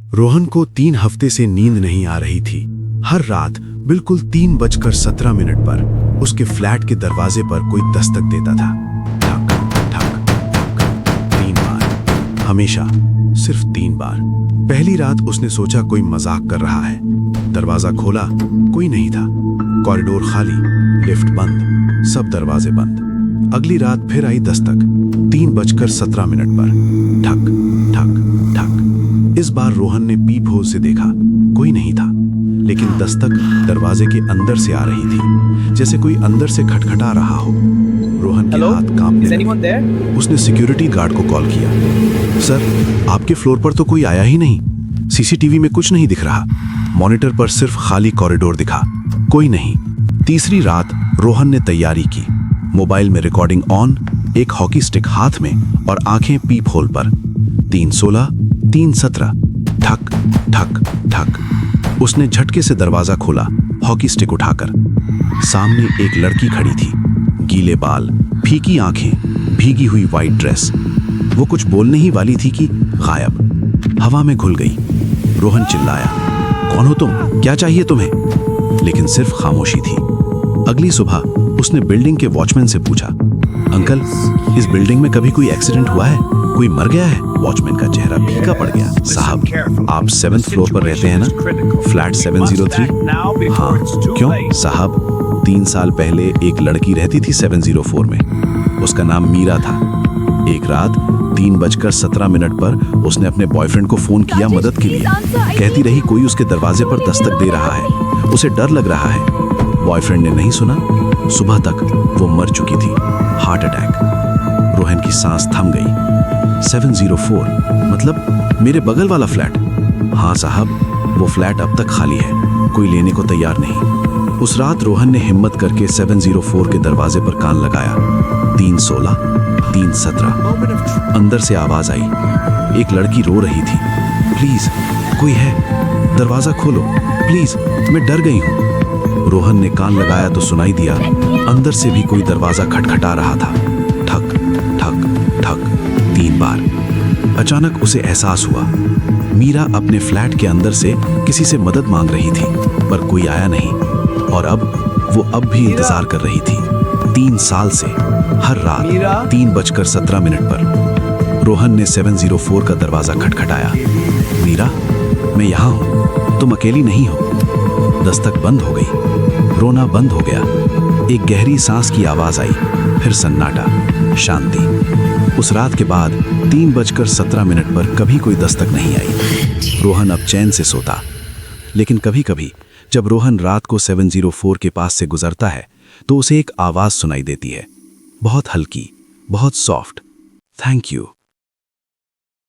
रोहन को 3 हफ्ते से नींद नहीं आ रही थी। हर रात बिल्कुल 3:17 पर उसके फ्लैट के दरवाजे पर कोई दस्तक देता था। ठक ठक ठक 3 बार, हमेशा सिर्फ 3 बार। पहली रात उसने सोचा कोई मजाक कर रहा है। दरवाजा खोला, कोई नहीं था। कॉरिडोर खाली, लिफ्ट बंद, सब दरवाजे बंद। अगली रात फिर आई दस्तक, 3:17 पर। ठक ठक ठक। इस बार रोहन ने पीप होल से देखा, कोई नहीं था, लेकिन दस्तक दरवाजे के अंदर से आ रही थी, जैसे कोई अंदर से खटखटा रहा हो। रोहन के हाथ कांपने लगे। उसने सिक्योरिटी गार्ड को कॉल किया। सर, आपके फ्लोर पर तो कोई आया ही नहीं। सीसीटीवी में कुछ नहीं दिख रहा। मॉनिटर पर सिर्फ खाली कॉरिडोर दिखा, कोई नहीं। तीसरी रात रोहन ने तैयारी की। मोबाइल में रिकॉर्डिंग ऑन, एक हॉकी स्टिक हाथ में और आंखें पीप होल पर। 3:16, 3:17, ठक ठक ठक। उसने झटके से दरवाजा खोला, हॉकी स्टिक उठाकर। सामने एक लड़की खड़ी थी, गीले बाल, फीकी आंखें, भीगी हुई वाइट ड्रेस। वो कुछ बोलने ही वाली थी कि गायब, हवा में घुल गई। रोहन चिल्लाया, कौन हो तुम? क्या चाहिए तुम्हें? लेकिन सिर्फ खामोशी थी। अगली सुबह उसने बिल्डिंग के वॉचमैन से पूछा, अंकल, इस बिल्डिंग में कभी कोई एक्सीडेंट हुआ है? कोई मर गया है? वॉचमैन का चेहरा फीका पड़ गया। साहब, आप 7th फ्लोर पर रहते हैं ना? फ्लैट 703? हाँ। क्यों? साहब, 3 साल पहले एक लड़की रहती थी 704 में। उसका नाम मीरा था। एक रात 3:17 पर उसने अपने बॉयफ्रेंड को फोन किया मदद के लिए। कहती रही कोई उसके दरवाजे पर दस्तक दे रहा है, उसे डर लग रहा है। बॉयफ्रेंड ने नहीं सुना। सुबह तक वो मर चुकी थी, हार्ट अटैक। रोहन की सांस थम गई। 704 मतलब मेरे बगल वाला फ्लैट? हाँ साहब, वो फ्लैट अब तक खाली है, कोई लेने को तैयार नहीं। उस रात रोहन ने हिम्मत करके 704 के दरवाजे पर कान लगाया। 3:16, 3:17। अंदर से आवाज आई। एक लड़की रो रही थी। प्लीज, कोई है? दरवाजा खोलो प्लीज, मैं डर गई हूँ। रोहन ने कान लगाया तो सुनाई दिया, अंदर से भी कोई दरवाजा खटखटा रहा था। ठक ठक ठक 3 बार। अचानक उसे एहसास हुआ, मीरा अपने फ्लैट के अंदर से किसी से मदद मांग रही थी, पर कोई आया नहीं। और अब वो भी इंतजार कर रही थी, 3 साल से, हर रात 3:17 पर। रोहन ने 704 का दरवाजा खटखटाया। मीरा, मैं यहाँ हूँ, तुम अकेली नहीं हो। दस्तक बंद हो गई, रोना बंद हो गया। एक गहरी सांस की आवाज आई, फिर सन्नाटा, शांति। उस रात के बाद 3:17 पर कभी कोई दस्तक नहीं आई। रोहन अब चैन से सोता। लेकिन कभी कभी जब रोहन रात को 704 के पास से गुजरता है तो उसे एक आवाज सुनाई देती है, बहुत हल्की, बहुत सॉफ्ट। Thank you.